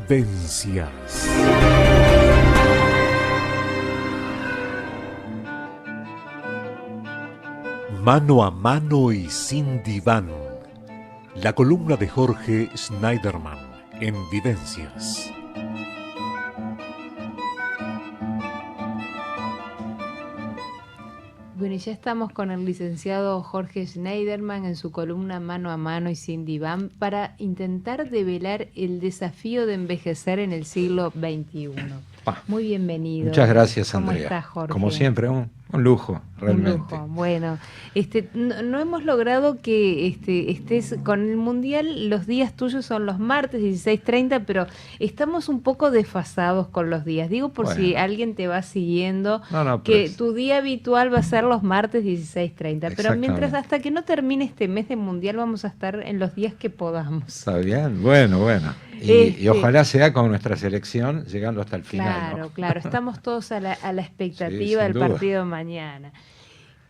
Vivencias. Mano a mano y sin diván. La columna de Jorge Schneiderman en Vivencias. Bueno, y ya estamos con el licenciado Jorge Schneiderman en su columna Mano a mano y sin diván para intentar develar el desafío de envejecer en el siglo XXI. Muy bienvenido. Muchas gracias, ¿Cómo Andrea. estás, Jorge? Como siempre, un lujo, realmente. Un lujo. Bueno, no hemos logrado que estés con el Mundial. Los días tuyos son los martes 16:30, pero estamos un poco desfasados con los días. Digo por si alguien te va siguiendo, que tu día habitual va a ser los martes 16:30. Pero mientras, hasta que no termine este mes de Mundial, vamos a estar en los días que podamos. Está bien, bueno. Y ojalá sea con nuestra selección llegando hasta el final. Claro, ¿no? claro. Estamos todos a la expectativa Sí, del duda. partido de mañana.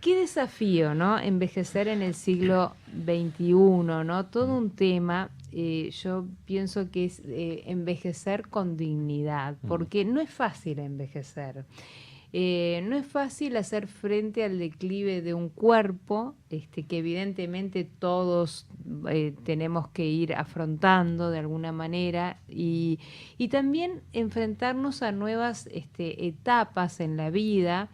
Qué desafío, ¿no? Envejecer en el siglo XXI, ¿no? Todo un tema. Yo pienso que es envejecer con dignidad, porque no es fácil envejecer. No es fácil hacer frente al declive de un cuerpo, que evidentemente todos tenemos que ir afrontando de alguna manera, y también enfrentarnos a nuevas etapas en la vida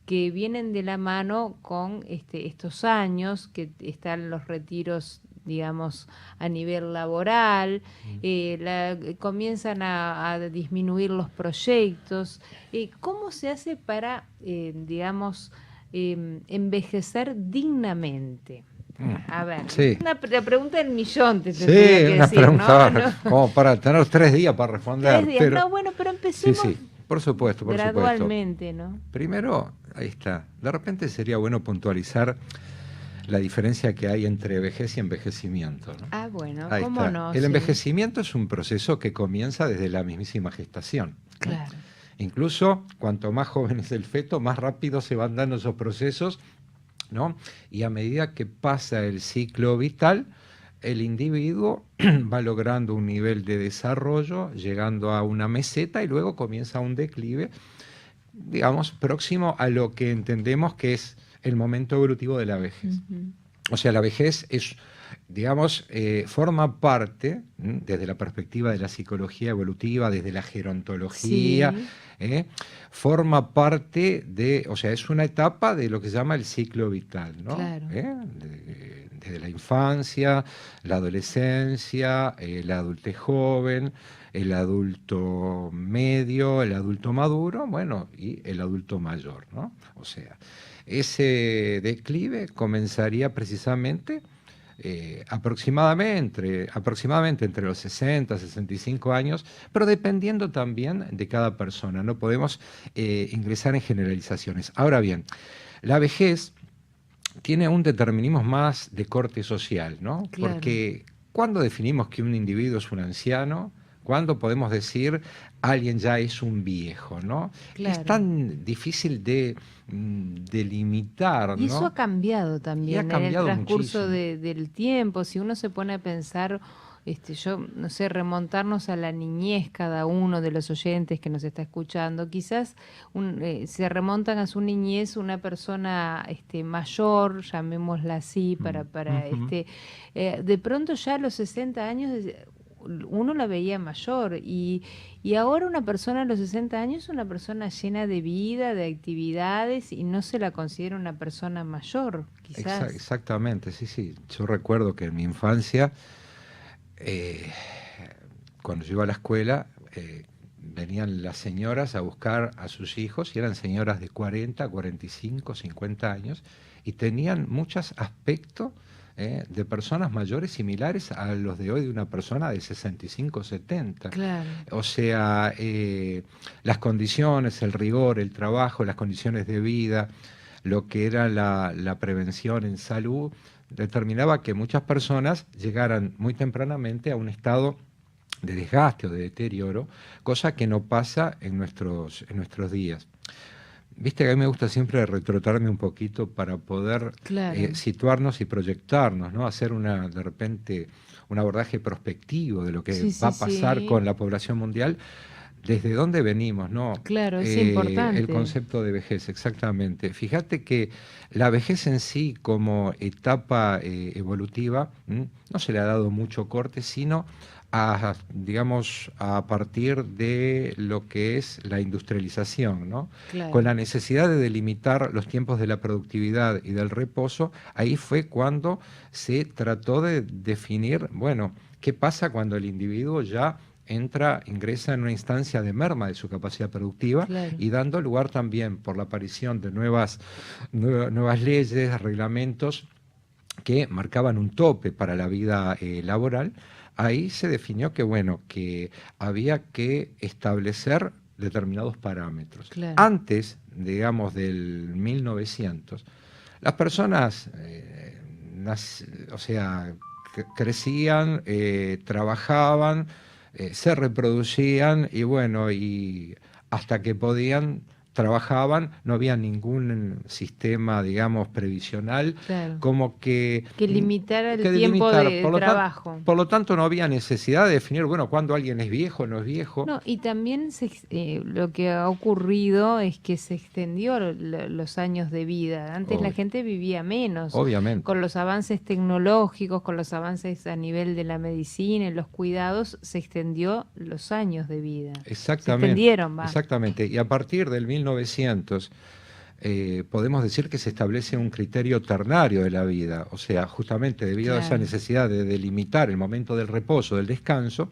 que vienen de la mano con estos años, que están los retiros, digamos, a nivel laboral, comienzan a disminuir los proyectos. ¿Cómo se hace para, envejecer dignamente? A ver, la pregunta del millón te tendría que decir, pregunta, ¿no? como para tener 3 días para responder. 3 días, pero empecemos por supuesto. gradualmente, ¿no? Primero, ahí está, de repente sería bueno puntualizar la diferencia que hay entre vejez y envejecimiento, ¿no? Ah, bueno, Ahí ¿cómo está. no? El Sí. envejecimiento es un proceso que comienza desde la mismísima gestación. Claro. Incluso, cuanto más joven es el feto, más rápido se van dando esos procesos, ¿no? Y a medida que pasa el ciclo vital, el individuo va logrando un nivel de desarrollo, llegando a una meseta y luego comienza un declive, digamos, próximo a lo que entendemos que es el momento evolutivo de la vejez. O sea, la vejez es, digamos, forma parte, desde la perspectiva de la psicología evolutiva, desde la gerontología, forma parte de, o sea, es una etapa de lo que se llama el ciclo vital, ¿no? Claro. Desde la infancia, la adolescencia, la adultez joven, el adulto medio, el adulto maduro, bueno, y el adulto mayor, ¿no? O sea, ese declive comenzaría precisamente aproximadamente entre los 60 y 65 años, pero dependiendo también de cada persona. No podemos ingresar en generalizaciones. Ahora bien, la vejez tiene un determinismo más de corte social, ¿no? Claro. Porque ¿cuándo definimos que un individuo es un anciano? ¿Cuándo podemos decir alguien ya es un viejo, ¿no? Claro. Es tan difícil de delimitar, Y eso ¿no? ha cambiado también en el transcurso del tiempo. Si uno se pone a pensar, yo no sé, remontarnos a la niñez cada uno de los oyentes que nos está escuchando, quizás se remontan a su niñez una persona mayor, llamémosla así, para de pronto ya a los 60 años uno la veía mayor, y ahora una persona a los 60 años es una persona llena de vida, de actividades, y no se la considera una persona mayor, quizás. Exactamente, sí. Yo recuerdo que en mi infancia, cuando yo iba a la escuela, venían las señoras a buscar a sus hijos, y eran señoras de 40, 45, 50 años, y tenían muchos aspectos de personas mayores similares a los de hoy de una persona de 65, 70. Claro. O sea, las condiciones, el rigor, el trabajo, las condiciones de vida, lo que era la prevención en salud, determinaba que muchas personas llegaran muy tempranamente a un estado de desgaste o de deterioro, cosa que no pasa en nuestros días. Viste que a mí me gusta siempre retrotraerme un poquito para poder Claro. situarnos y proyectarnos, ¿no? Hacer de repente un abordaje prospectivo de lo que Sí, va sí, a pasar sí. con la población mundial, desde dónde venimos, ¿no? Claro, es El importante. concepto de vejez, exactamente. Fíjate que la vejez en sí como etapa evolutiva no se le ha dado mucho corte, sino digamos, a partir de lo que es la industrialización, ¿no? Con Claro. la necesidad de delimitar los tiempos de la productividad y del reposo, ahí fue cuando se trató de definir, bueno, ¿qué pasa cuando el individuo ya ingresa en una instancia de merma de su capacidad productiva Claro. y dando lugar también por la aparición de nuevas leyes, reglamentos que marcaban un tope para la vida laboral? Ahí se definió que, bueno, que había que establecer determinados parámetros. Claro. Antes, digamos, del 1900, las personas, o sea, crecían, trabajaban, se reproducían y bueno, y hasta que podían, trabajaban, no había ningún sistema, digamos, previsional, Claro. como Que limitara el que tiempo delimitar. de trabajo. Por lo tanto, no había necesidad de definir, bueno, cuándo alguien es viejo o no es viejo. No, y también lo que ha ocurrido es que se extendió los años de vida. Antes la Obvio, gente vivía menos. obviamente. Con los avances tecnológicos, con los avances a nivel de la medicina y los cuidados, se extendió los años de vida. Se Exactamente, extendieron, va. exactamente. Y a partir del 1900 podemos decir que se establece un criterio ternario de la vida, o sea, justamente debido a esa Claro. necesidad de delimitar el momento del reposo, del descanso,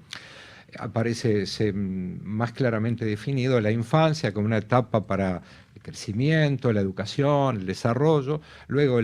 aparece más claramente definido la infancia como una etapa para el crecimiento, la educación, el desarrollo, luego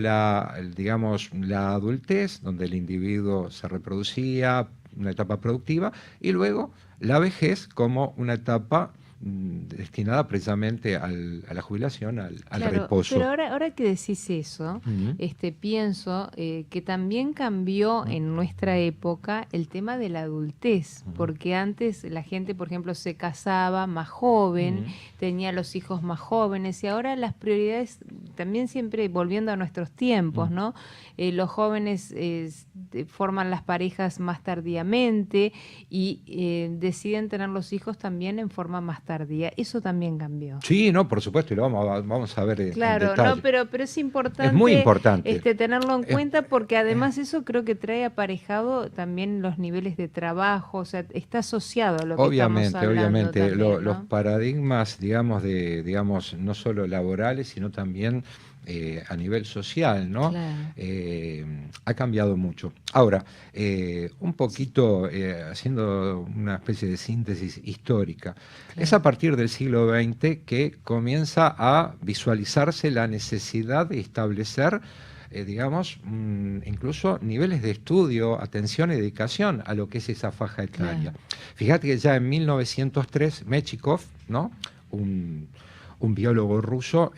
digamos, la adultez, donde el individuo se reproducía, una etapa productiva, y luego la vejez como una etapa destinada precisamente a la jubilación, al Claro, reposo. pero ahora que decís eso, Ujú, pienso que también cambió ujú, en nuestra época el tema de la adultez, ujú, porque antes la gente, por ejemplo, se casaba más joven, ujú, tenía los hijos más jóvenes, y ahora las prioridades, también siempre volviendo a nuestros tiempos, ujú. ¿no? Los jóvenes forman las parejas más tardíamente y deciden tener los hijos también en forma más tardía. Eso también cambió. Sí, no, por supuesto, y lo vamos a ver en Claro, no, detalle. pero es Es muy importante importante. tenerlo en Es- cuenta porque además eso creo que trae aparejado también los niveles de trabajo, o sea, está asociado a lo que estamos Obviamente, hablando obviamente, también, los ¿no? paradigmas, digamos, no solo laborales, sino también a nivel social, ¿no? Claro, Ha cambiado mucho. Ahora, un poquito haciendo una especie de síntesis histórica, es a claro, partir del siglo XX que comienza a visualizarse la necesidad de establecer digamos, incluso niveles de estudio, atención y dedicación a lo que es esa faja etaria. claro, Fíjate que ya en 1903, Mechikov, ¿no? un biólogo ruso,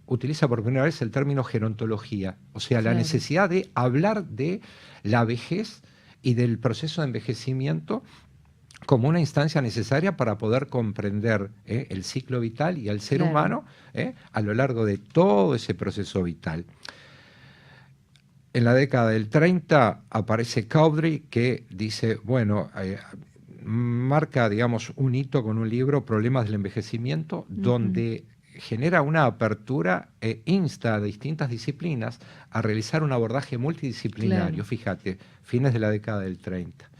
utiliza por primera vez el término gerontología, o sea, la claro, necesidad de hablar de la vejez y del proceso de envejecimiento como una instancia necesaria para poder comprender el ciclo vital y al ser claro, humano a lo largo de todo ese proceso vital. En la década del 30 aparece Cowdery que dice, bueno, marca, digamos, un hito con un libro, Problemas del Envejecimiento, ujú, donde genera una apertura e insta a distintas disciplinas a realizar un abordaje multidisciplinario, claro, fíjate, fines de la década del 30.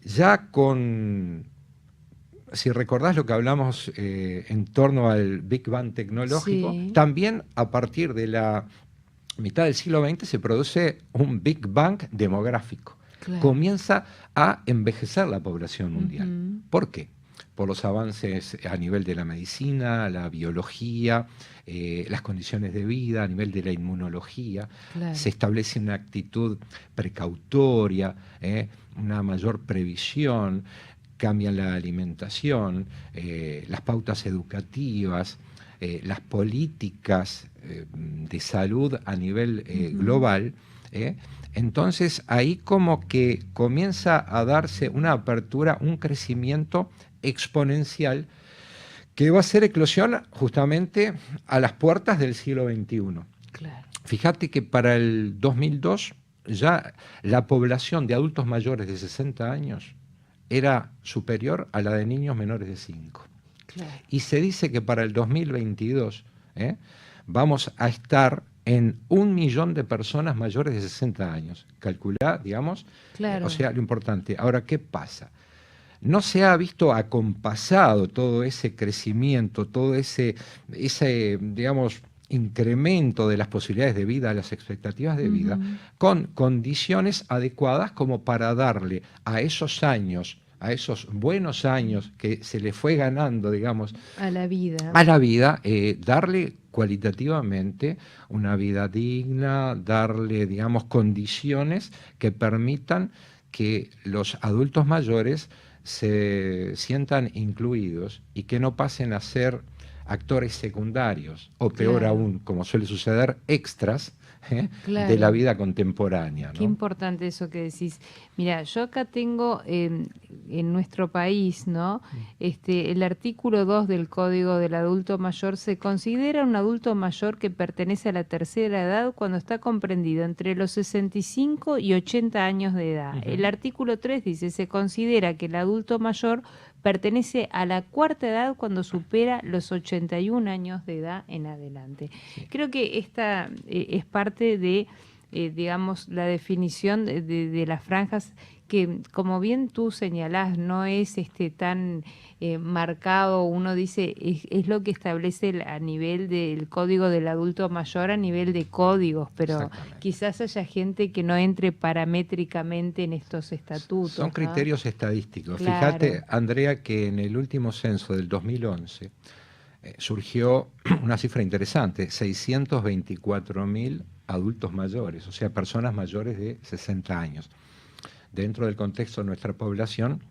Ya si recordás lo que hablamos en torno al Big Bang tecnológico, sí, también a partir de la mitad del siglo XX se produce un Big Bang demográfico. claro, Comienza a envejecer la población mundial. ujú, ¿Por qué? Por los avances a nivel de la medicina, la biología, las condiciones de vida, a nivel de la inmunología. Se claro, establece una actitud precautoria, una mayor previsión, cambia la alimentación, las pautas educativas, las políticas de salud a nivel ujú, global. Entonces ahí como que comienza a darse una apertura, un crecimiento exponencial que va a ser eclosión justamente a las puertas del siglo XXI. Claro. Fíjate que para el 2002 ya la población de adultos mayores de 60 años era superior a la de niños menores de 5. Claro. Y se dice que para el 2022 vamos a estar en 1 millón de personas mayores de 60 años. Calculá, digamos, Claro. o sea, lo importante. Ahora, ¿qué pasa? No se ha visto acompasado todo ese crecimiento, todo ese digamos, incremento de las posibilidades de vida, las expectativas de vida, con condiciones adecuadas como para darle a esos años, a esos buenos años que se le fue ganando, digamos, A la vida. Darle cualitativamente una vida digna, darle, digamos, condiciones que permitan que los adultos mayores se sientan incluidos y que no pasen a ser actores secundarios, o peor Claro. aún, como suele suceder, extras Claro. de la vida contemporánea, Qué ¿no? importante eso que decís. Mira, yo acá tengo en nuestro país, ¿no? El artículo 2 del Código del Adulto Mayor se considera un adulto mayor que pertenece a la tercera edad cuando está comprendido entre los 65 y 80 años de edad. El artículo 3 dice, se considera que el adulto mayor pertenece a la cuarta edad cuando supera los 81 años de edad en adelante. Creo que esta es parte de, digamos, la definición de las franjas que, como bien tú señalás, no es tan marcado. Uno dice, es lo que establece a nivel del Código del Adulto Mayor, a nivel de códigos, pero quizás haya gente que no entre paramétricamente en estos estatutos. Son criterios estadísticos. Claro. Fíjate, Andrea, que en el último censo del 2011 surgió una cifra interesante, 624.000 adultos mayores, o sea, personas mayores de 60 años. Dentro del contexto de nuestra población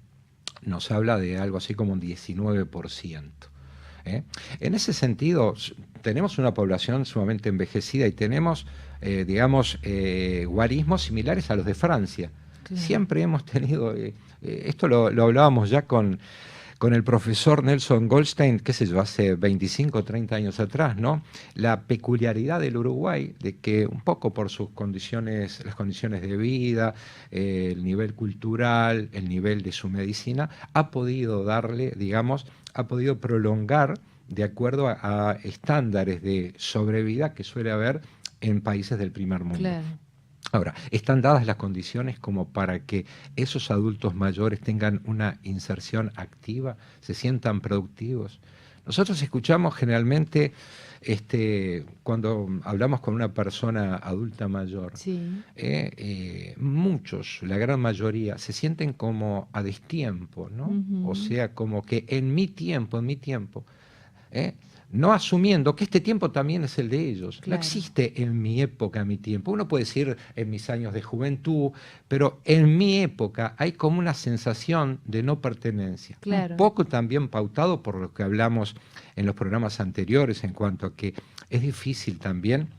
nos habla de algo así como un 19%. En ese sentido, tenemos una población sumamente envejecida y tenemos, digamos, guarismos similares a los de Francia. Claro. Siempre hemos tenido, esto lo hablábamos ya con el profesor Nelson Goldstein, qué sé yo, hace 25 o 30 años atrás, ¿no? La peculiaridad del Uruguay, de que un poco por sus condiciones, las condiciones de vida, el nivel cultural, el nivel de su medicina, ha podido darle, digamos, ha podido prolongar de acuerdo a estándares de sobrevida que suele haber en países del primer mundo. Claro. Ahora, ¿están dadas las condiciones como para que esos adultos mayores tengan una inserción activa, se sientan productivos? Nosotros escuchamos generalmente, cuando hablamos con una persona adulta mayor, Sí. muchos, la gran mayoría, se sienten como a destiempo, ¿no? O sea, como que en mi tiempo, no asumiendo que este tiempo también es el de ellos. Claro. No existe en mi época mi tiempo. Uno puede decir en mis años de juventud, pero en mi época hay como una sensación de no pertenencia. Claro. Un poco también pautado por lo que hablamos en los programas anteriores en cuanto a que es difícil también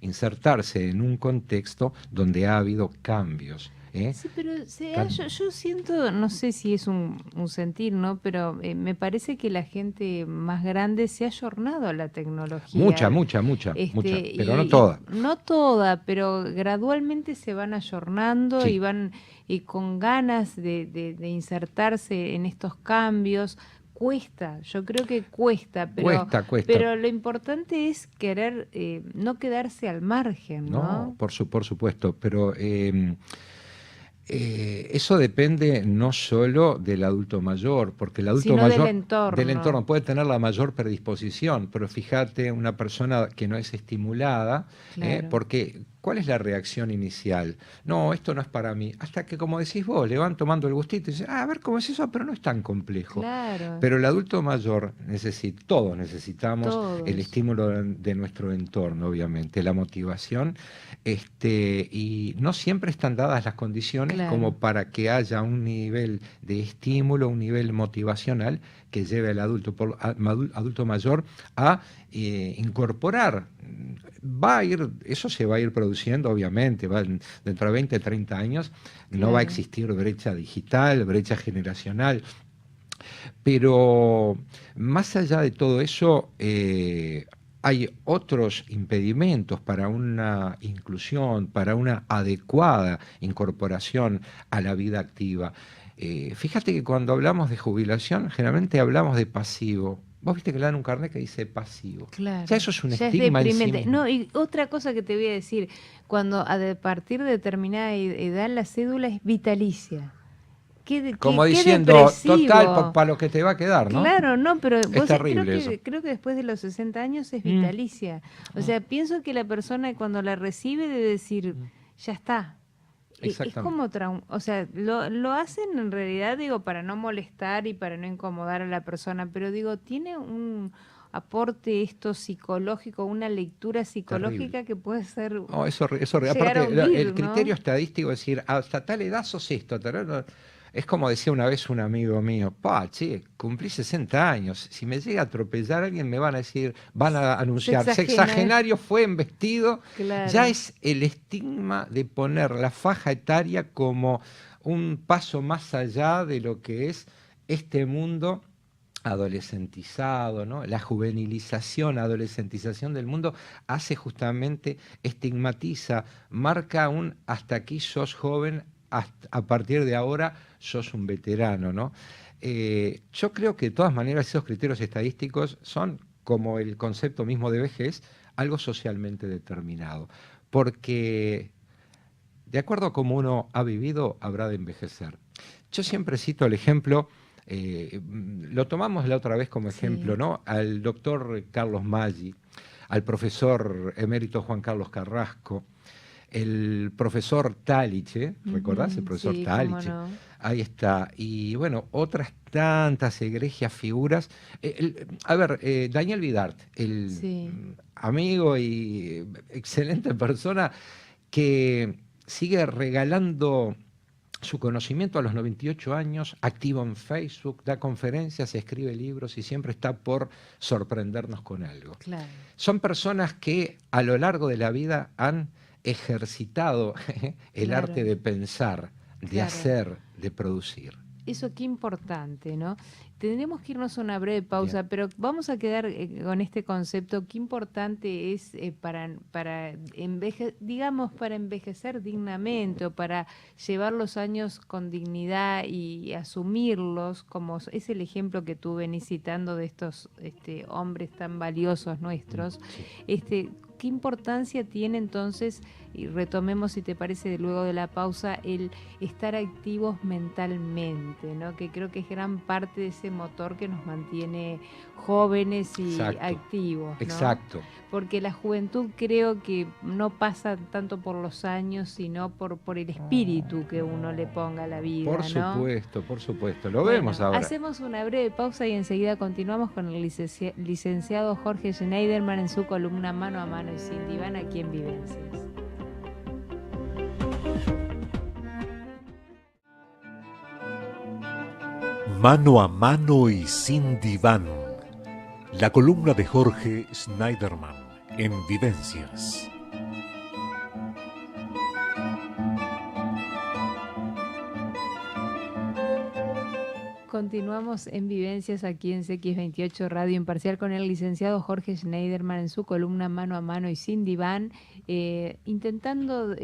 insertarse en un contexto donde ha habido cambios. Sí, pero yo siento, no sé si es un sentir, ¿no? Pero me parece que la gente más grande se ha ayornado a la tecnología. Mucha, pero no toda. No toda, pero gradualmente se van ayornando, Sí. y van con ganas de insertarse en estos cambios. Cuesta, yo creo que cuesta, pero, Cuesta. pero lo importante es querer no quedarse al margen, ¿no? No, por supuesto, pero eso depende no solo del adulto mayor, porque el adulto Sino mayor del entorno. puede tener la mayor predisposición, pero fíjate, una persona que no es estimulada, Claro. porque ¿cuál es la reacción inicial? No, esto no es para mí. Hasta que, como decís vos, le van tomando el gustito y dicen, a ver cómo es eso, pero no es tan complejo. Claro. Pero el adulto mayor todos necesitamos Todos. el estímulo de nuestro entorno, obviamente, la motivación, y no siempre están dadas las condiciones Claro. como para que haya un nivel de estímulo, un nivel motivacional que lleve al adulto mayor a incorporar. Eso se va a ir produciendo, obviamente, dentro de 20, 30 años, no va a Claro. existir brecha digital, brecha generacional. Pero más allá de todo eso, hay otros impedimentos para una inclusión, para una adecuada incorporación a la vida activa. Fíjate que cuando hablamos de jubilación, generalmente hablamos de pasivo. Vos viste que le dan un carnet que dice pasivo. Claro. Ya eso es un Ya es estigma en sí deprimente. mismo. No, y otra cosa que te voy a decir, cuando partir de determinada edad la cédula es vitalicia. Como Qué diciendo, depresivo. total, para lo que te va a quedar, ¿no? Claro, no, pero Es terrible eso. creo que después de los 60 años es vitalicia. O sea, pienso que la persona cuando la recibe debe decir, ya está. Es como o sea, lo hacen en realidad, digo, para no molestar y para no incomodar a la persona, pero digo, tiene un aporte esto psicológico, una lectura psicológica Terrible. que puede ser No, eso aparte, hundir, el ¿no? criterio estadístico es decir, hasta tal edad sos esto. Es como decía una vez un amigo mío, che, cumplí 60 años, si me llega a atropellar alguien me van a decir, van a anunciar, sexagenario fue embestido. Claro. Ya es el estigma de poner la faja etaria como un paso más allá de lo que es este mundo adolescentizado, ¿no? La juvenilización, adolescentización del mundo hace justamente, estigmatiza, marca un hasta aquí sos joven, a partir de ahora sos un veterano, ¿no? Yo creo que de todas maneras esos criterios estadísticos son, como el concepto mismo de vejez, algo socialmente determinado, porque de acuerdo a cómo uno ha vivido, habrá de envejecer. Yo siempre cito el ejemplo, lo tomamos la otra vez como ejemplo, ¿no? Al doctor Carlos Maggi, al profesor emérito Juan Carlos Carrasco, el profesor Taliche, ¿recordás? El profesor Taliche. No. Ahí está. Y bueno, otras tantas egregias figuras. Daniel Vidart, el amigo y excelente persona que sigue regalando su conocimiento a los 98 años, activo en Facebook, da conferencias, escribe libros y siempre está por sorprendernos con algo. Claro. Son personas que a lo largo de la vida han ejercitado el arte de pensar, de hacer, de producir. Eso qué importante, ¿no? Tendremos que irnos a una breve pausa, pero vamos a quedar con este concepto. Qué importante es para envejecer dignamente o para llevar los años con dignidad y asumirlos, como es el ejemplo que tú venís citando de estos hombres tan valiosos nuestros. ¿Qué importancia tiene entonces, y retomemos si te parece luego de la pausa, el estar activos mentalmente, ¿no? Que creo que es gran parte de ese motor que nos mantiene jóvenes y activos, ¿no? Exacto. Porque la juventud creo que no pasa tanto por los años, sino por el espíritu que uno le ponga a la vida, Por ¿no? Por supuesto. Lo vemos ahora. Hacemos una breve pausa y enseguida continuamos con el licenciado Jorge Schneiderman en su columna Mano a Mano y Sin Diván aquí en Vivencias. Mano a Mano y Sin Diván. La columna de Jorge Schneiderman en Vivencias. Continuamos en Vivencias aquí en CX28 Radio Imparcial con el licenciado Jorge Schneiderman en su columna Mano a Mano y Sin Diván, intentando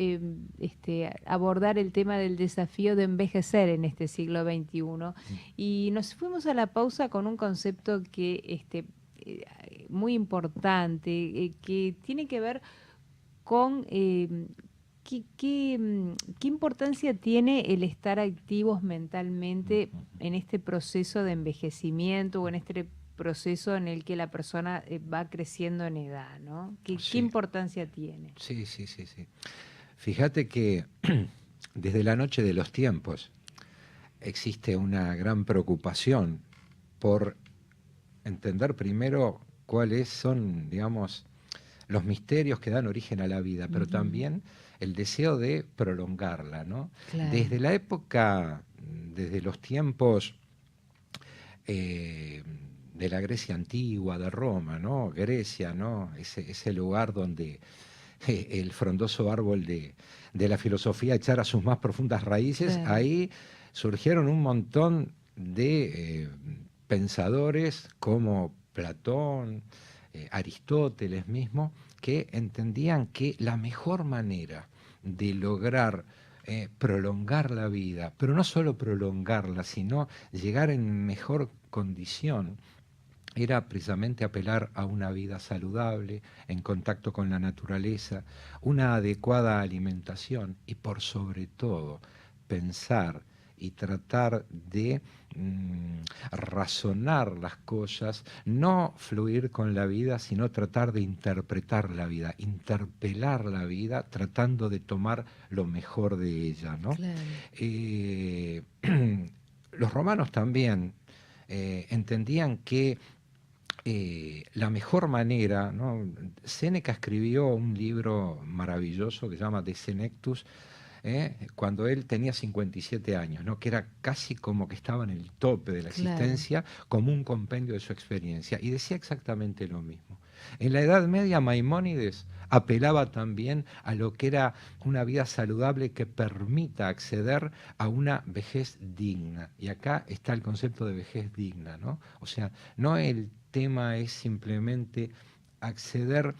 abordar el tema del desafío de envejecer en este siglo XXI. Y nos fuimos a la pausa con un concepto que muy importante, que tiene que ver con ¿qué importancia tiene el estar activos mentalmente en este proceso de envejecimiento o en este proceso en el que la persona va creciendo en edad, ¿no? ¿Qué importancia tiene? Sí. Fíjate que desde la noche de los tiempos existe una gran preocupación por entender primero cuáles son, digamos, los misterios que dan origen a la vida, pero también el deseo de prolongarla, ¿no? Claro. Desde la época, desde los tiempos de la Grecia antigua, de Roma, ¿no? Grecia, ¿no? Ese lugar donde el frondoso árbol de la filosofía echara sus más profundas raíces, ahí surgieron un montón de pensadores como Platón, Aristóteles mismo, que entendían que la mejor manera de lograr prolongar la vida, pero no solo prolongarla, sino llegar en mejor condición, era precisamente apelar a una vida saludable, en contacto con la naturaleza, una adecuada alimentación y por sobre todo pensar y tratar de razonar las cosas, no fluir con la vida, sino tratar de interpretar la vida, interpelar la vida, tratando de tomar lo mejor de ella, ¿no? Claro. Los romanos también entendían que la mejor manera, ¿no? Séneca escribió un libro maravilloso que se llama De Senectus, cuando él tenía 57 años, ¿no? Que era casi como que estaba en el tope de la existencia, como un compendio de su experiencia, y decía exactamente lo mismo. En la Edad Media, Maimónides apelaba también a lo que era una vida saludable que permita acceder a una vejez digna. Y acá está el concepto de vejez digna, ¿no? O sea, no el tema es simplemente acceder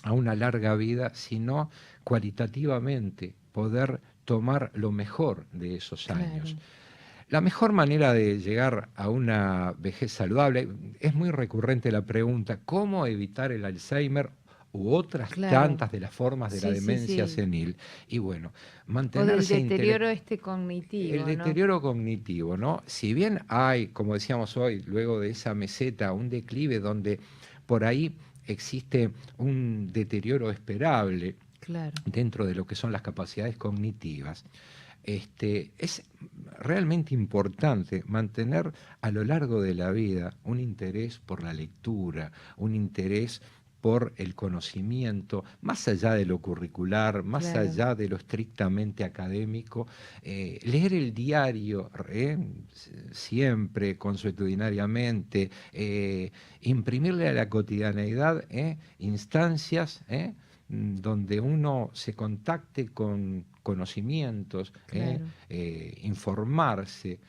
a una larga vida, sino cualitativamente poder tomar lo mejor de esos años. La mejor manera de llegar a una vejez saludable, es muy recurrente la pregunta, ¿cómo evitar el Alzheimer u otras tantas de las formas de la demencia senil? Y bueno, mantenerse... O del deterioro cognitivo, el deterioro cognitivo, ¿no? Si bien hay, como decíamos hoy, luego de esa meseta, un declive donde por ahí existe un deterioro esperable dentro de lo que son las capacidades cognitivas, es realmente importante mantener a lo largo de la vida un interés por la lectura, un interés por el conocimiento, más allá de lo curricular, más allá de lo estrictamente académico, leer el diario siempre, consuetudinariamente, imprimirle a la cotidianeidad instancias donde uno se contacte con conocimientos, informarse,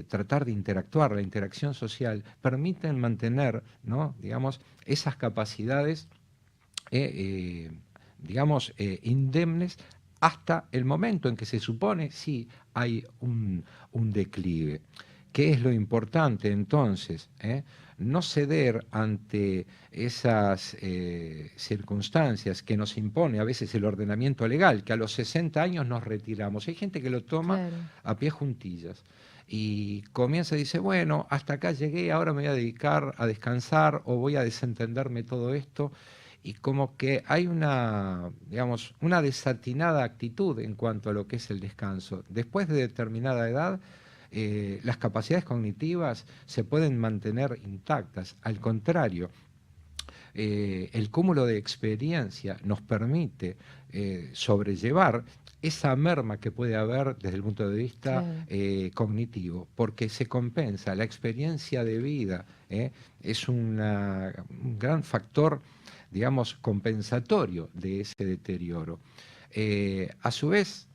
tratar de interactuar, la interacción social, permiten mantener, ¿no?, digamos, esas capacidades, digamos, indemnes hasta el momento en que se supone sí hay un declive. ¿Qué es lo importante entonces? No ceder ante esas circunstancias que nos impone a veces el ordenamiento legal, que a los 60 años nos retiramos. Hay gente que lo toma a pie juntillas y comienza y dice, bueno, hasta acá llegué, ahora me voy a dedicar a descansar o voy a desentenderme todo esto. Y como que hay una, digamos, una desatinada actitud en cuanto a lo que es el descanso. Después de determinada edad, las capacidades cognitivas se pueden mantener intactas. Al contrario, el cúmulo de experiencia nos permite sobrellevar esa merma que puede haber desde el punto de vista cognitivo, porque se compensa. La experiencia de vida es un gran factor, digamos, compensatorio de ese deterioro. A su vez,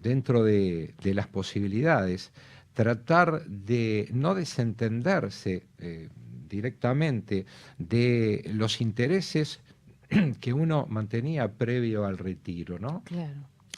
dentro de las posibilidades, tratar de no desentenderse directamente de los intereses que uno mantenía previo al retiro, ¿no?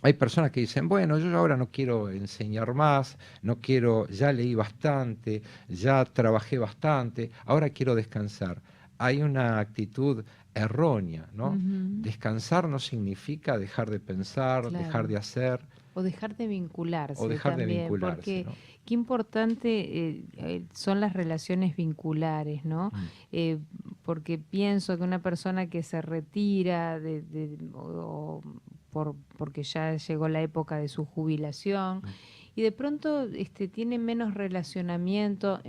Hay personas que dicen, bueno, yo ahora no quiero enseñar más, no quiero, ya leí bastante, ya trabajé bastante, ahora quiero descansar. Hay una actitud errónea, ¿no? Descansar no significa dejar de pensar, dejar de hacer. O dejar de vincularse o dejar también, de vincularse, porque ¿no? qué importante son las relaciones vinculares, ¿no? Porque pienso que una persona que se retira porque ya llegó la época de su jubilación y de pronto tiene menos relacionamiento,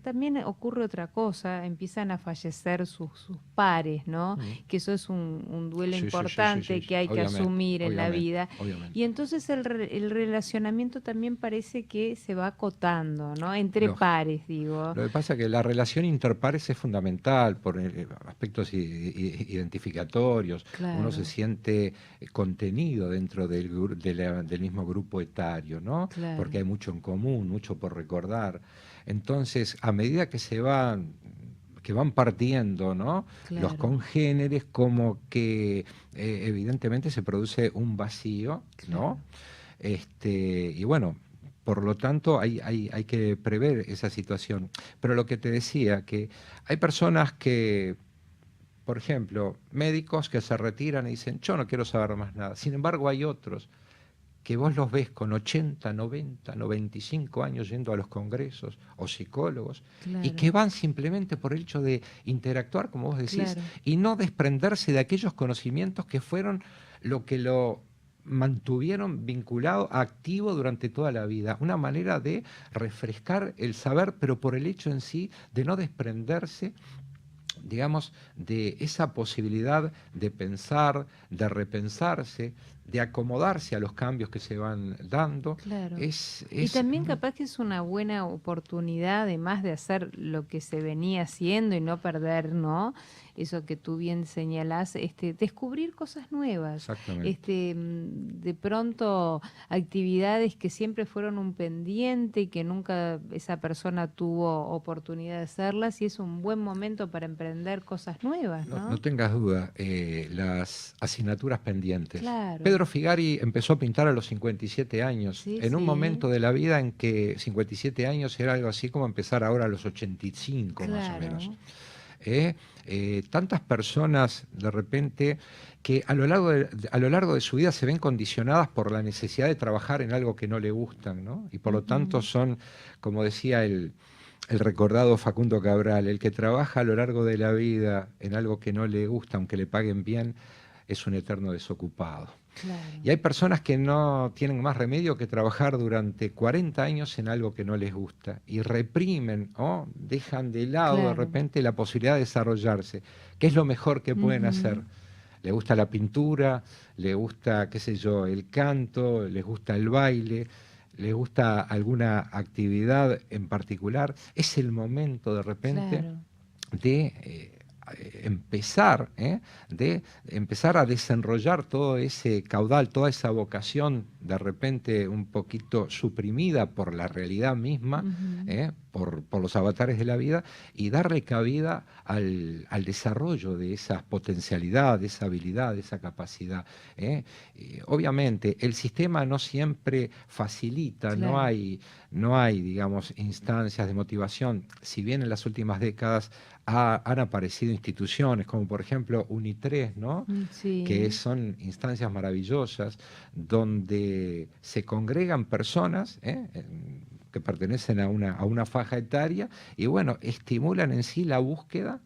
también ocurre otra cosa, empiezan a fallecer sus pares, ¿no? Que eso es un duelo importante que hay que asumir en la vida. Y entonces el relacionamiento también parece que se va acotando, ¿no? Entre pares, digo. Lo que pasa es que la relación interpares es fundamental por aspectos identificatorios. Uno se siente contenido dentro del mismo grupo etario, ¿no? Claro. porque hay mucho en común, mucho por recordar. Entonces, a medida que van partiendo, ¿no? Los Claro, congéneres, como que evidentemente se produce un vacío, claro. ¿no? Y bueno, por lo tanto hay que prever esa situación. Pero lo que te decía, que hay personas que, por ejemplo, médicos que se retiran y dicen, yo no quiero saber más nada. Sin embargo, hay otros que vos los ves con 80, 90, 95 años yendo a los congresos, o psicólogos, y Claro, que van simplemente por el hecho de interactuar, como vos decís, claro, y no desprenderse de aquellos conocimientos que fueron lo que lo mantuvieron vinculado, activo durante toda la vida. Una manera de refrescar el saber, pero por el hecho en sí de no desprenderse, digamos, de esa posibilidad de pensar, de repensarse, de acomodarse a los cambios que se van dando. claro. Es, Y es también capaz que es una buena oportunidad, además de hacer lo que se venía haciendo y no perder, ¿no? Eso que tú bien señalás, descubrir cosas nuevas, exactamente. de pronto actividades que siempre fueron un pendiente y que nunca esa persona tuvo oportunidad de hacerlas, y es un buen momento para emprender cosas nuevas, No, no ¿no? tengas duda, las asignaturas pendientes. Claro, Pedro Figari empezó a pintar a los 57 años, sí, en un sí, momento de la vida en que 57 años era algo así como empezar ahora a los 85 más o menos. claro, ¿Eh? Tantas personas de repente que a lo largo de su vida se ven condicionadas por la necesidad de trabajar en algo que no le gustan, ¿no? Y por lo tanto ujú, son, como decía el recordado Facundo Cabral, el que trabaja a lo largo de la vida en algo que no le gusta, aunque le paguen bien, es un eterno desocupado. claro, Y hay personas que no tienen más remedio que trabajar durante 40 años en algo que no les gusta y reprimen o dejan de lado de claro. repente la posibilidad de desarrollarse. ¿Qué es lo mejor que pueden hacer? Ujú, ¿Le gusta la pintura? ¿Le gusta, qué sé yo, el canto? ¿Les gusta el baile? ¿Les gusta alguna actividad en particular? Es el momento de repente claro, de empezar, de empezar a desenrollar todo ese caudal, toda esa vocación de repente un poquito suprimida por la realidad misma, ujú, por los avatares de la vida, y darle cabida al desarrollo de esa potencialidad, de esa habilidad, de esa capacidad. Obviamente, el sistema no siempre facilita, claro. no hay, digamos, instancias de motivación. Si bien en las últimas décadas han aparecido instituciones como por ejemplo UNITRES, ¿no? Que Sí, son instancias maravillosas donde se congregan personas que pertenecen a una faja etaria y bueno, estimulan en sí la búsqueda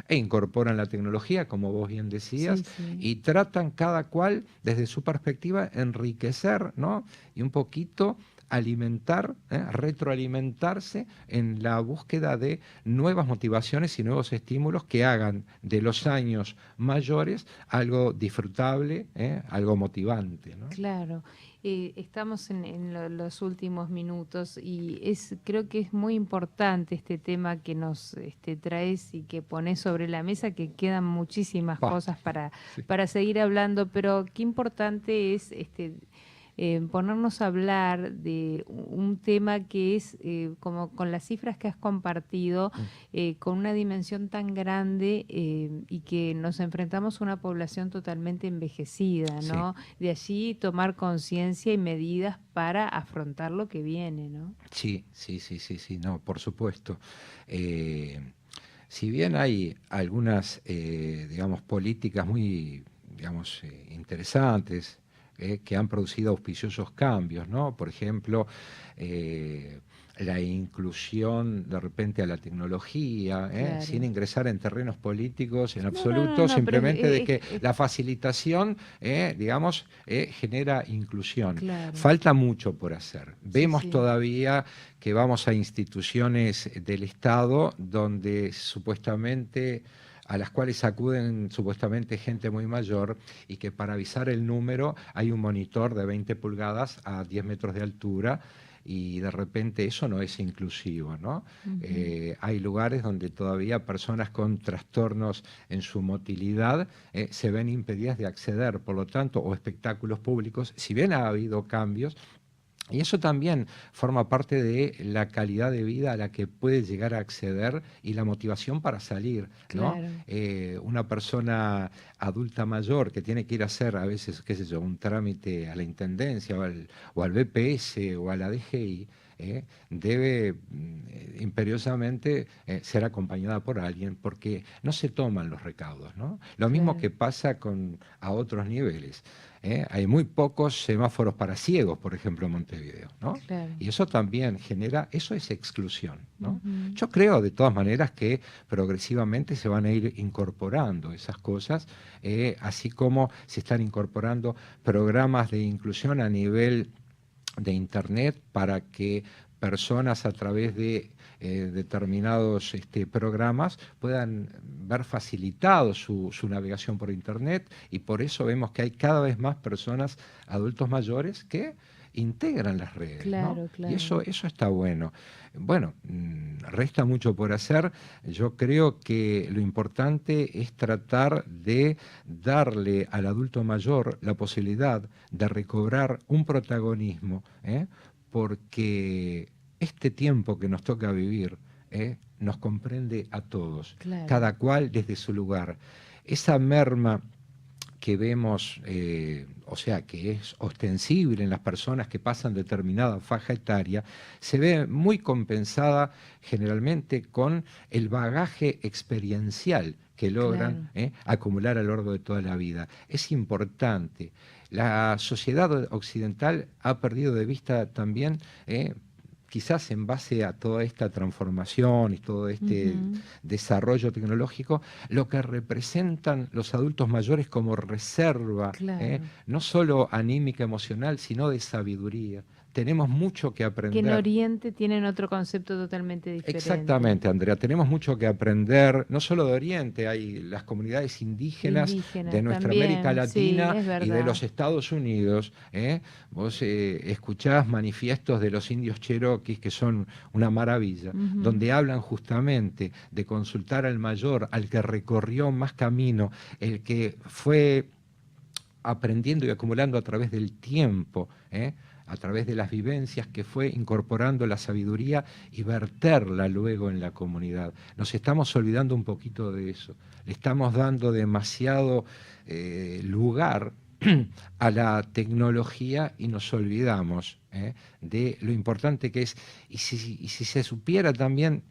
e incorporan la tecnología, como vos bien sí, decías, sí, y tratan cada cual desde su perspectiva enriquecer, ¿no? Y un poquito alimentar, retroalimentarse en la búsqueda de nuevas motivaciones y nuevos estímulos que hagan de los años mayores algo disfrutable, algo motivante, ¿no? claro. Estamos en los últimos minutos y creo que es muy importante este tema que nos traes y que pones sobre la mesa, que quedan muchísimas Pa, cosas sí. para seguir hablando, pero qué importante es ponernos a hablar de un tema que es, como con las cifras que has compartido, Mm, con una dimensión tan grande, y que nos enfrentamos a una población totalmente envejecida, sí. ¿no? De allí tomar conciencia y medidas para afrontar lo que viene, ¿no? Sí, sí, sí, sí, sí, no, por supuesto. Eh, si bien hay algunas, digamos, políticas muy, digamos, interesantes que han producido auspiciosos cambios, ¿no? Por ejemplo, eh, la inclusión de repente a la tecnología, sin Claro. ingresar en terrenos políticos en No, no, no, absoluto, no, pero simplemente de que la facilitación, digamos, genera inclusión. claro, Falta mucho por hacer. sí, Vemos sí, todavía que vamos a instituciones del Estado donde supuestamente a las cuales acuden supuestamente gente muy mayor y que para avisar el número hay un monitor de 20 pulgadas a 10 metros de altura y de repente eso no es inclusivo, ¿no? ujú, Hay lugares donde todavía personas con trastornos en su motilidad se ven impedidas de acceder, por lo tanto, o espectáculos públicos, si bien ha habido cambios, Y eso también forma parte de la calidad de vida a la que puede llegar a acceder y la motivación para salir, ¿no? Claro. Una persona adulta mayor que tiene que ir a hacer a veces, qué sé yo, un trámite a la Intendencia o al BPS o a la DGI, debe imperiosamente ser acompañada por alguien porque no se toman los recaudos, ¿no? Lo mismo Claro. que pasa a otros niveles. Hay muy pocos semáforos para ciegos, por ejemplo, en Montevideo, ¿no? Claro. Y eso también genera, eso es exclusión, ¿no? Ujú. Yo creo de todas maneras que progresivamente se van a ir incorporando esas cosas, así como se están incorporando programas de inclusión a nivel de Internet para que personas a través de determinados programas puedan ver facilitado su navegación por Internet, y por eso vemos que hay cada vez más personas, adultos mayores, que integran las redes, ¿no? Claro, Y claro. eso está bueno. Bueno, resta mucho por hacer. Yo creo que lo importante es tratar de darle al adulto mayor la posibilidad de recobrar un protagonismo, porque este tiempo que nos toca vivir nos comprende a todos, Claro. cada cual desde su lugar. Esa merma que vemos, o sea, que es ostensible en las personas que pasan determinada faja etaria, se ve muy compensada generalmente con el bagaje experiencial que logran Claro. acumular a lo largo de toda la vida. Es importante. La sociedad occidental ha perdido de vista también, quizás en base a toda esta transformación y todo este Ujú. desarrollo tecnológico, lo que representan los adultos mayores como reserva, Claro. no solo anímica, emocional, sino de sabiduría. Tenemos mucho que Que en aprender. Oriente tienen otro concepto totalmente diferente. Exactamente, Andrea, tenemos mucho que aprender, no solo de Oriente, hay las comunidades indígenas de Indígenas nuestra América también, sí, Latina es y de verdad. los Estados Unidos. Vos escuchás manifiestos de los indios cheroquis que son una maravilla, Ujú. donde hablan justamente de consultar al mayor, al que recorrió más camino, el que fue aprendiendo y acumulando a través del tiempo, a través de las vivencias, que fue incorporando la sabiduría y verterla luego en la comunidad. Nos estamos olvidando un poquito de eso. Le estamos dando demasiado lugar a la tecnología y nos olvidamos de lo importante que es. Y si se supiera también,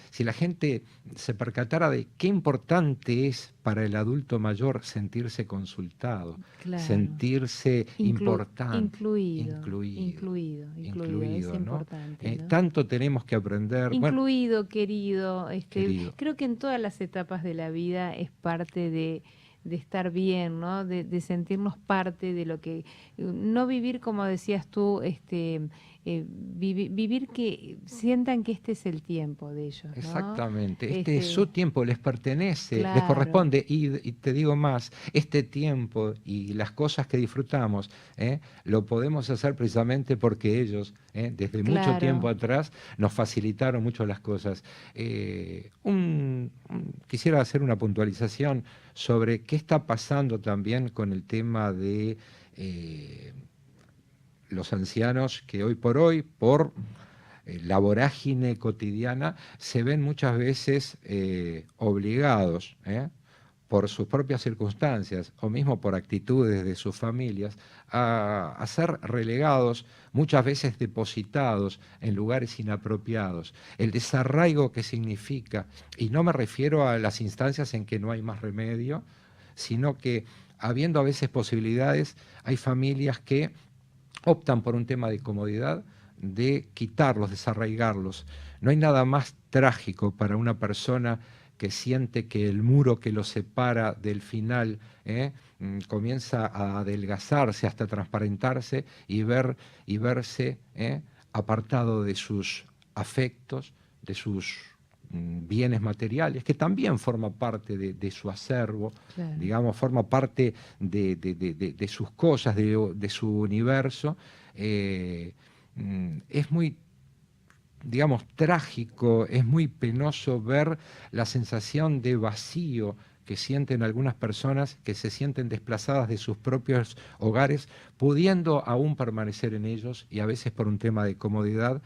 si la gente se percatara de qué importante es para el adulto mayor sentirse consultado, Claro. sentirse importante, Incluido, es ¿no? importante, ¿no? Tanto tenemos que aprender. Bueno, Incluido, querido, querido, creo que en todas las etapas de la vida es parte de estar bien, ¿no? De sentirnos parte de lo que, no vivir como decías tú, vivir que sientan que este es el tiempo de ellos, ¿no? exactamente, este es su tiempo, les pertenece, les Claro, corresponde, y te digo más, este tiempo y las cosas que disfrutamos, lo podemos hacer precisamente porque ellos, desde mucho tiempo claro. atrás, nos facilitaron mucho las cosas. Quisiera hacer una puntualización sobre qué está pasando también con el tema de los ancianos que hoy, por la vorágine cotidiana, se ven muchas veces obligados, por sus propias circunstancias o mismo por actitudes de sus familias, a ser relegados, muchas veces depositados en lugares inapropiados. El desarraigo que significa, y no me refiero a las instancias en que no hay más remedio, sino que habiendo a veces posibilidades, hay familias que optan por un tema de comodidad, de quitarlos, desarraigarlos. No hay nada más trágico para una persona que siente que el muro que lo separa del final comienza a adelgazarse hasta transparentarse y verse apartado de sus afectos, de sus bienes materiales, que también forma parte de su acervo, Claro. digamos, forma parte de sus cosas, de su universo. Es muy, digamos, trágico, es muy penoso ver la sensación de vacío que sienten algunas personas que se sienten desplazadas de sus propios hogares pudiendo aún permanecer en ellos y a veces por un tema de comodidad,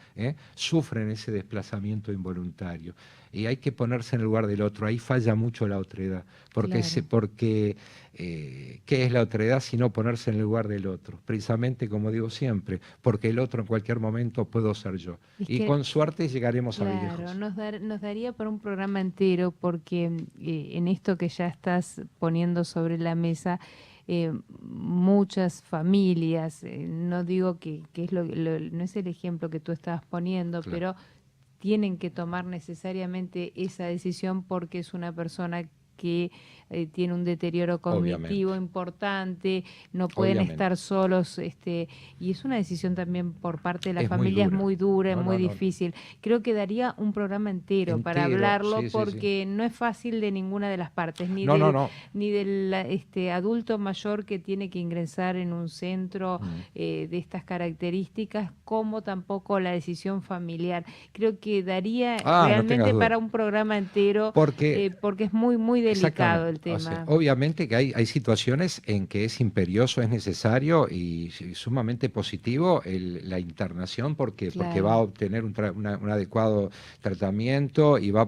sufren ese desplazamiento involuntario. Y hay que ponerse en el lugar del otro. Ahí falla mucho la otredad. Porque, ¿qué es la otredad sino ponerse en el lugar del otro? Precisamente, como digo siempre, porque el otro en cualquier momento puedo ser yo. Y con suerte llegaremos a viejos. Claro, nos daría para un programa entero, porque en esto que ya estás poniendo sobre la mesa, muchas familias, no digo que es no es el ejemplo que tú estabas poniendo, Claro. pero tienen que tomar necesariamente esa decisión porque es una persona que tiene un deterioro cognitivo importante, no pueden estar solos, y es una decisión también por parte de la familia, es muy dura, es muy difícil. Creo que daría un programa entero para hablarlo, porque no es fácil de ninguna de las partes, ni del adulto mayor que tiene que ingresar en un centro de estas características, como tampoco la decisión familiar. Creo que daría realmente para un programa entero, porque es muy, muy delicado el tema. O sea, obviamente que hay situaciones en que es imperioso, es necesario y sumamente positivo la internación, porque va a obtener un adecuado tratamiento y se va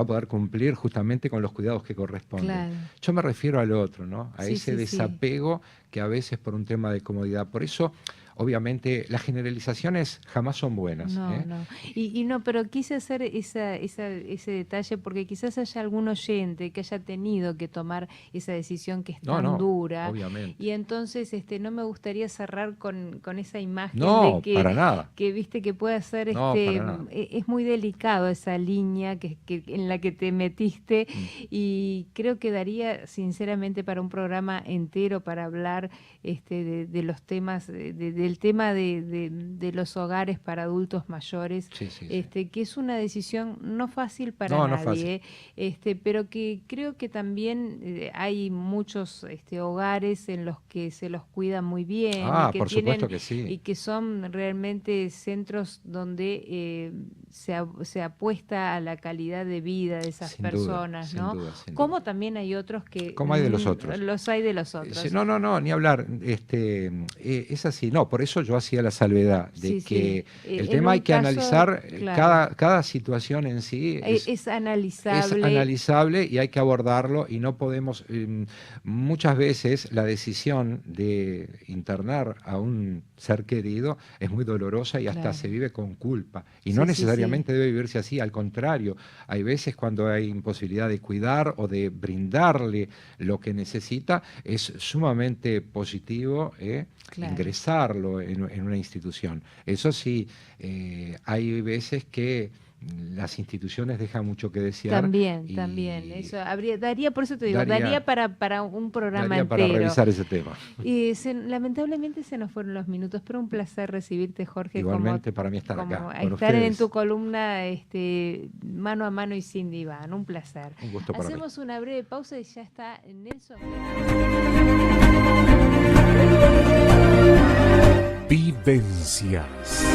a poder cumplir justamente con los cuidados que corresponden. Claro. Yo me refiero al otro, ¿no? A ese desapego que a veces por un tema de comodidad. Por eso, obviamente, las generalizaciones jamás son buenas. No, pero quise hacer ese detalle porque quizás haya algún oyente que haya tenido que tomar esa decisión que es tan dura. Obviamente. Y entonces no me gustaría cerrar con esa imagen de que, para nada. Que viste que puede ser, es muy delicado esa línea en la que te metiste, y creo que daría sinceramente para un programa entero para hablar de los temas, del tema de los hogares para adultos mayores, que es una decisión no fácil para nadie, pero que creo que también hay muchos hogares en los que se los cuida muy bien, y que por supuesto que sí. Y que son realmente centros donde se apuesta a la calidad de vida de esas personas, sin duda. Como también hay otros que... Como hay de los otros. Los hay de los otros. No, ni hablar. Es así. No, por eso yo hacía la salvedad de que el tema hay que analizar, cada situación en sí es analizable. Es analizable y hay que abordarlo, y no podemos... muchas veces la decisión de internar a un ser querido es muy dolorosa y hasta se vive con culpa. Y no necesariamente debe vivirse así, al contrario. Hay veces cuando hay imposibilidad de cuidar o de brindarle lo que necesita, es sumamente positivo ingresarlo en una institución. Eso sí, hay veces que las instituciones dejan mucho que desear. También. Eso daría, por eso te digo, daría para un programa entero. Para revisar ese tema. Lamentablemente se nos fueron los minutos, pero un placer recibirte, Jorge. Igualmente para mí estar acá. Estar en tu columna mano a mano y sin diván. Un placer. Un gusto para mí. Hacemos una breve pausa y ya está Nelson. Vivencias.